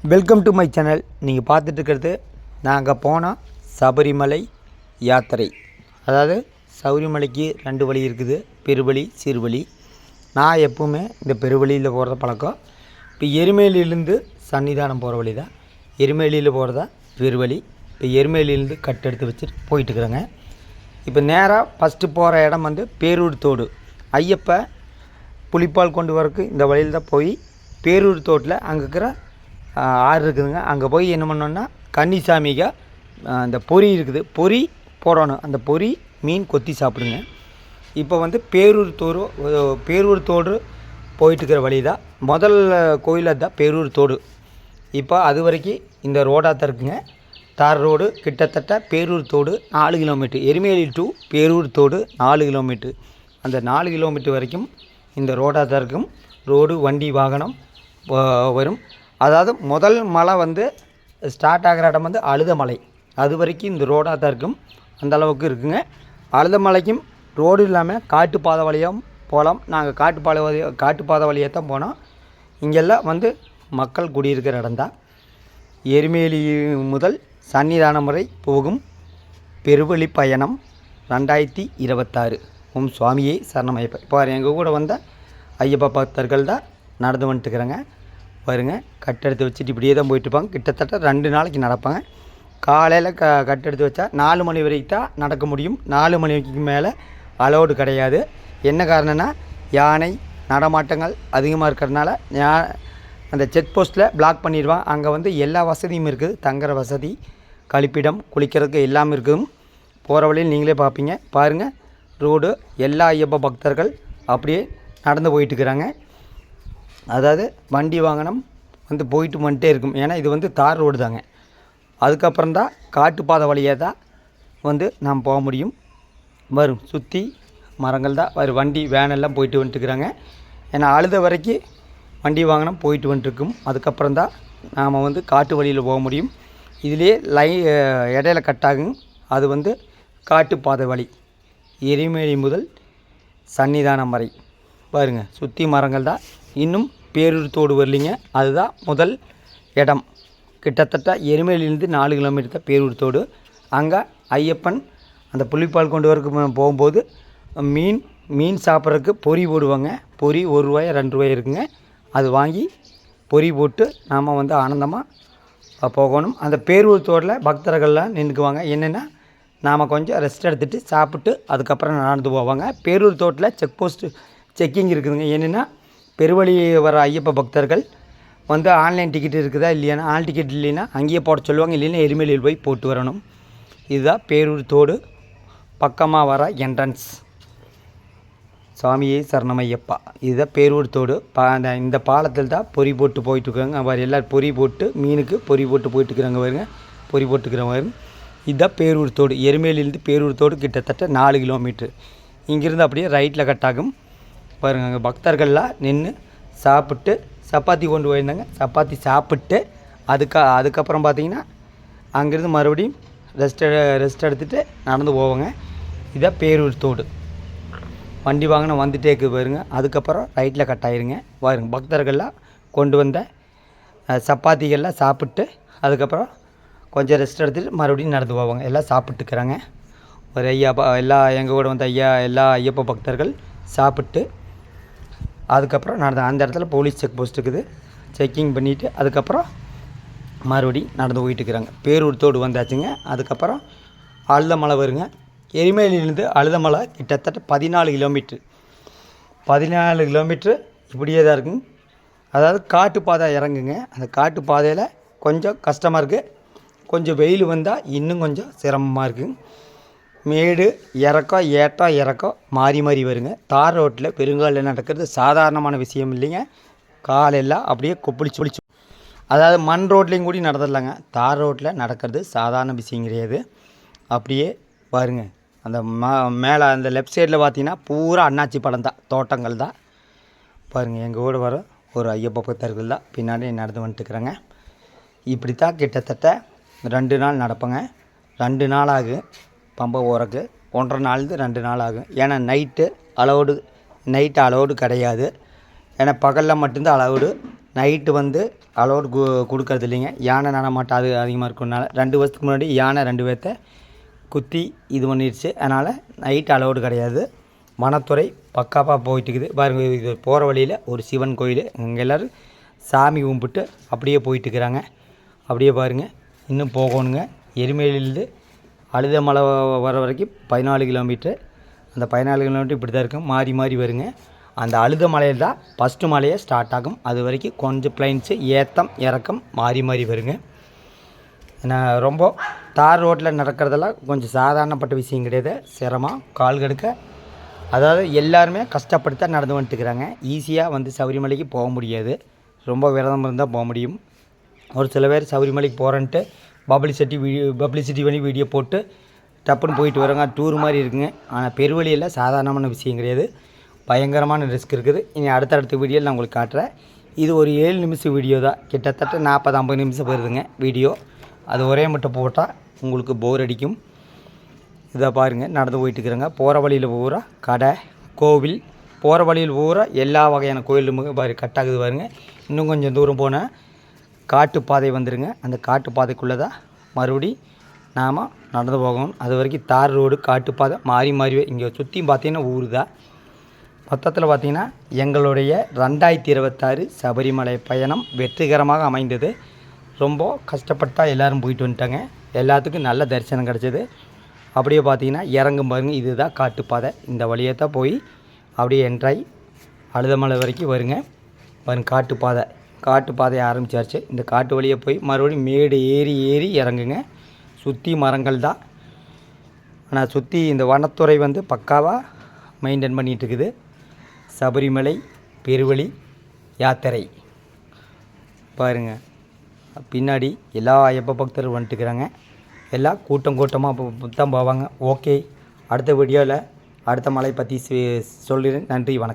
Welcome to my channel. நீங்கள் பார்த்துட்டு இருக்கிறது நாங்கள் போனால் சபரிமலை யாத்திரை. அதாவது சபரிமலைக்கு 2 வழி இருக்குது, பெருவழி சிறுவழி. நான் எப்பவுமே இந்த பெருவழியில் போகிறத பழக்கம். இப்போ எருமேலியிலேருந்து சன்னிதானம் போகிற வழி தான் எருமேலியில் போகிறதா பெருவழி. இப்போ எருமேலியிலேருந்து கட்டெடுத்து வச்சுட்டு போயிட்டுருக்குறேங்க. இப்போ நேராக ஃபஸ்ட்டு போகிற இடம் வந்து பேரூர் தோடு. ஐயப்ப புலிப்பால் கொண்டு வரக்கு இந்த வழியில் தான் போய் பேரூர் தோட்டில் அங்கே இருக்கிற ஆறு இருக்குதுங்க. அங்கே போய் என்ன பண்ணோன்னா கன்னிசாமிக்கு அந்த பொரி இருக்குது, பொரி போடணும். அந்த பொரி மீன் கொத்தி சாப்பிடுங்க. இப்போ வந்து பேரூர் தோடு போயிட்டுருக்கிற வழி தான் முதல் கோயில் தான் பேரூர் தோடு. இப்போ அது வரைக்கும் இந்த ரோடாக தான் இருக்குங்க, தார் ரோடு. கிட்டத்தட்ட பேரூர் தோடு 4 கிலோமீட்டர், எருமேலி டு பேரூர் தோடு 4 கிலோமீட்டர். அந்த 4 கிலோமீட்டர் வரைக்கும் இந்த ரோடாக தான் இருக்கும். ரோடு வண்டி வாகனம் வரும். அதாவது முதல் மலை வந்து ஸ்டார்ட் ஆகிற இடம் வந்து அழுதமலை. அது வரைக்கும் இந்த ரோடாக தான் இருக்கும், அந்த அளவுக்கு இருக்குங்க. அழுதமலைக்கும் ரோடு இல்லாமல் காட்டுப்பாதை வழியாகவும் போகலாம். நாங்கள் காட்டுப்பாதை வழியாக தான் போனோம். இங்கெல்லாம் வந்து மக்கள் குடியிருக்கிற இடம்தான். எருமேலி முதல் சன்னிதானம் வரை போகும் பெருவழி பயணம் 2026. சுவாமியே சரணமையப்ப. இப்போ எங்கள் கூட வந்த ஐயப்பா பக்தர்கள் தான் நடந்து வந்துட்டுருக்குறேங்க. பாருங்க, கட்டெடுத்து வச்சுட்டு இப்படியே தான் போயிட்டுருப்பாங்க. கிட்டத்தட்ட 2 நாளைக்கு நடப்பாங்க. காலையில் கட்டெடுத்து வச்சா 4 மணி வரைக்கும் தான் நடக்க முடியும். 4 மணிக்கு மேலே அலோடு கிடையாது. என்ன காரணம்னா யானை நடமாட்டங்கள் அதிகமாக இருக்கிறதுனால அந்த செக் போஸ்ட்டில் பிளாக் பண்ணிடுவான். அங்கே வந்து எல்லா வசதியும் இருக்குது, தங்குற வசதி, கழிப்பிடம், குளிக்கிறதுக்கு எல்லாமே இருக்குது. போகிற வழியில் நீங்களே பார்ப்பீங்க. பாருங்கள், ரோடு எல்லா ஐயப்ப பக்தர்கள் அப்படியே நடந்து போயிட்டுருக்குறாங்க. அதாவது வண்டி வாகனம் வந்து போயிட்டு வந்துட்டே இருக்கும். ஏன்னா இது வந்து தார் ரோடு தாங்க. அதுக்கப்புறம் தான் காட்டுப்பாதை வழியாக தான் வந்து நாம் போக முடியும். வரும் சுற்றி மரங்கள் தான் வரும். வண்டி வேனெல்லாம் போயிட்டு வந்துட்டுருக்குறாங்க. ஏன்னா அழுத வரைக்கும் வண்டி வாகனம் போயிட்டு வந்துட்டுருக்கும். அதுக்கப்புறம் தான் நாம் வந்து காட்டு வழியில் போக முடியும். இதிலே இடையில கட்டாகும். அது வந்து காட்டுப்பாதை வழி, எருமேலி முதல் சன்னிதானம் வரை. பாருங்கள், சுற்றி மரங்கள் தான். இன்னும் பேரூர் தோடு வரலிங்க, அதுதான் முதல் இடம். கிட்டத்தட்ட எருமேலியிலேருந்து 4 கிலோமீட்டர் தான் பேரூர் தோடு. அங்கே ஐயப்பன் அந்த புலிப்பால் கொண்டு வரக்கு போகும்போது மீன் சாப்பிட்றதுக்கு பொரி போடுவாங்க. பொரி 1 ரூபாய் 2 ரூபாய் இருக்குங்க. அது வாங்கி பொரி போட்டு நாம் வந்து ஆனந்தமாக போகணும். அந்த பேரூர் தோடில் பக்தர்கள்லாம் நின்றுக்குவாங்க. என்னென்னா நாம் கொஞ்சம் ரெஸ்ட் எடுத்துகிட்டு சாப்பிட்டு அதுக்கப்புறம் நடந்து போவாங்க. பேரூர் தோட்டில் செக்கிங் இருக்குதுங்க. என்னென்னா பெருவழி வர ஐயப்ப பக்தர்கள் வந்து ஆன்லைன் டிக்கெட் இருக்குதா இல்லையானா, ஆன் டிக்கெட் இல்லைன்னா அங்கேயே போட சொல்லுவாங்க, இல்லைன்னா எருமேலியில் போய் போட்டு வரணும். இதுதான் பேரூர் தோடு பக்கமாக வர என்ட்ரன்ஸ். சுவாமியே சரணமையப்பா. இதுதான் பேரூர் தோடு. இந்த பாலத்தில் தான் பொறி போட்டு போயிட்டுருக்காங்க. அவர் எல்லோரும் பொறி போட்டு மீனுக்கு பொறி போட்டு போயிட்டுருக்குறாங்க. வருங்க, பொறி போட்டுக்கிறவங்க. இதுதான் பேரூர் தோடு. எருமேலியிலேருந்து பேரூர் தோடு கிட்டத்தட்ட 4 கிலோமீட்டர். இங்கேருந்து அப்படியே ரைட்டில் கட்டாகும். பாருங்க, அங்கே பக்தர்கள்லாம் நின்று சாப்பிட்டு சப்பாத்தி கொண்டு போயிருந்தாங்க. சப்பாத்தி சாப்பிட்டு அதுக்கப்புறம் பார்த்திங்கன்னா அங்கேருந்து மறுபடியும் ரெஸ்ட் எடுத்துகிட்டு நடந்து போவாங்க. இதான் பேரூர் தோடு. வண்டி வாங்கினா வந்துட்டே இருக்குது பாருங்க. அதுக்கப்புறம் ரைட்டில் கட்டாயிருங்க. பாருங்க, பக்தர்கள்லாம் கொண்டு வந்த சப்பாத்திகள்லாம் சாப்பிட்டு அதுக்கப்புறம் கொஞ்சம் ரெஸ்ட் எடுத்துகிட்டு மறுபடியும் நடந்து போவாங்க. எல்லாம் சாப்பிட்டுக்கிறாங்க. ஒரு எங்கள் கூட வந்த எல்லா ஐயப்ப பக்தர்கள் சாப்பிட்டு அதுக்கப்புறம் நடந்து அந்த இடத்துல போலீஸ் செக் போஸ்ட் இருக்குது, செக்கிங் பண்ணிவிட்டு அதுக்கப்புறம் மறுபடியும் நடந்து போயிட்டுருக்குறாங்க. பேரூர் தோடு வந்தாச்சுங்க. அதுக்கப்புறம் அழுதமலை வருங்க. எருமேலியிலேருந்து அழுதமலை கிட்டத்தட்ட 14 கிலோமீட்ரு. 14 கிலோமீட்ரு இப்படியே தான் இருக்குங்க. அதாவது காட்டுப்பாதை இறங்குங்க. அந்த காட்டுப்பாதையில் கொஞ்சம் கஷ்டமாக இருக்குது. கொஞ்சம் வெயில் வந்தால் இன்னும் கொஞ்சம் சிரமமாக இருக்குங்க. மேடு இறக்கம் ஏற்றம் இறக்கம் மாறி வருங்க. தார் ரோட்டில் பெருங்காலில் நடக்கிறது சாதாரணமான விஷயம் இல்லைங்க. காலெல்லாம் அப்படியே கொப்பளிச்சு அதாவது மண் ரோட்லேயும் கூட நடந்துடலாங்க. தார் ரோட்டில் நடக்கிறது சாதாரண விஷயம் கிடையாது. அப்படியே பாருங்க, அந்த மேலே அந்த லெஃப்ட் சைடில் பார்த்தீங்கன்னா பூரா அண்ணாச்சி பழம் தான், தோட்டங்கள் தான். பாருங்கள், எங்கள் கூட வர ஒரு ஐயப்ப பக்தர்கள் தான் பின்னாடி நடந்து வந்துட்டுருக்குறாங்க. இப்படி தான் கிட்டத்தட்ட 2 நாள் நடப்பேங்க. 2 நாள் ஆகும் பம்பை ஓரக்கு. 1.5 நாள்லேருந்து 2 நாள் ஆகும். ஏன்னா நைட்டு அலோடு கிடையாது. ஏன்னா பகலில் மட்டும்தான் அலோடு. நைட்டு வந்து அலோடு கொடுக்கறது இல்லைங்க. யானை நடமாட்டம் அது அதிகமாக இருக்கிறதுனால 2 வருஷத்துக்கு முன்னாடி யானை 2 பேர்த்த குத்தி இது பண்ணிடுச்சு. அதனால் நைட்டு அலோடு கிடையாது. வனத்துறை பக்காவாக போயிட்டுருக்குது பாருங்கள். இது போகிற வழியில் ஒரு சிவன் கோயில், இங்கே எல்லோரும் சாமி கும்பிட்டு அப்படியே போயிட்டுருக்குறாங்க. அப்படியே பாருங்கள், இன்னும் போகணுங்க. எருமேலியிலேருந்து அழுதமலை வர வரைக்கும் 14 கிலோமீட்ரு. அந்த 14 கிலோமீட்டர் இப்படி தான் இருக்கும், மாறி மாறி வருங்க. அந்த அழுதமலையில் தான் ஃபஸ்ட்டு மலையே ஸ்டார்ட் ஆகும். அது வரைக்கும் கொஞ்சம் பிளைன்ஸு ஏற்றம் இறக்கம் மாறி மாறி வருங்க. நான் ரொம்ப தார் ரோட்டில் நடக்கிறதெல்லாம் கொஞ்சம் சாதாரணப்பட்ட விஷயம் கிடையாது. சிரமம் கால் கெடுக்க, அதாவது எல்லாருமே கஷ்டப்பட்டு தான் நடந்து வந்துட்டுருக்குறாங்க. ஈஸியாக வந்து சபரிமலைக்கு போக முடியாது. ரொம்ப விரதம் இருந்தால் போக முடியும். ஒரு சில பேர் சபரிமலைக்கு போகிறேன்ட்டு பப்ளிசிட்டி பண்ணி வீடியோ போட்டு டப்புன்னு போயிட்டு வராங்க. டூர் மாதிரி இருக்குங்க. ஆனால் பெருவழியில் சாதாரணமான விஷயம் கிடையாது, பயங்கரமான ரிஸ்க் இருக்குது. இனி அடுத்தடுத்த வீடியோவில் நான் உங்களுக்கு காட்டுறேன். இது ஒரு 7 நிமிஷம் வீடியோ தான், கிட்டத்தட்ட 40-50 நிமிஷம் வருதுங்க வீடியோ. அது ஒரே மட்டும் போட்டால் உங்களுக்கு போர் அடிக்கும். இதை பாருங்கள், நடந்து போயிட்டுருக்குறேங்க. போகிற வழியில் பூரா கடை, கோவில், போகிற வழியில் பூரா எல்லா வகையான கோயிலும் கட்டாகுது பாருங்கள். இன்னும் கொஞ்சம் தூரம் போனால் காட்டுப்பாதை வந்துடுங்க. அந்த காட்டுப்பாதைக்குள்ளே தான் மறுபடி நாம் நடந்து போகணும். அது வரைக்கும் தார் ரோடு, காட்டுப்பாதை மாறி மாறி. இங்கே சுற்றியும் பார்த்தீங்கன்னா ஊர் தான். மொத்தத்தில் பார்த்திங்கன்னா எங்களுடைய 2026 சபரிமலை பயணம் வெற்றிகரமாக அமைந்தது. ரொம்ப கஷ்டப்பட்டா எல்லோரும் போயிட்டு வந்துட்டாங்க. எல்லாத்துக்கும் நல்ல தரிசனம் கிடச்சிது. அப்படியே பார்த்திங்கன்னா இறங்கும் பாருங்கள், இதுதான் காட்டுப்பாதை. இந்த வழியை தான் போய் அப்படியே என்ட்ராகி அழுதமலை வரைக்கும் வருங்க. பாருங்க காட்டுப்பாதையை ஆரம்பிச்சாச்சு. இந்த காட்டு வழியை போய் மறுபடியும் மேடு ஏறி இறங்குங்க. சுற்றி மரங்கள் தான். ஆனால் சுற்றி இந்த வனத்துறை வந்து பக்காவாக மெயின்டைன் பண்ணிகிட்ருக்குது. சபரிமலை பெருவழி யாத்திரை பாருங்கள். பின்னாடி எல்லா ஐயப்ப பக்தரும் வந்துட்டுக்கிறாங்க. எல்லாம் கூட்டமாக தான் போவாங்க. ஓகே, அடுத்த வீடியோவில் அடுத்த மலை பற்றி சொல்லிடுறேன். நன்றி, வணக்கம்.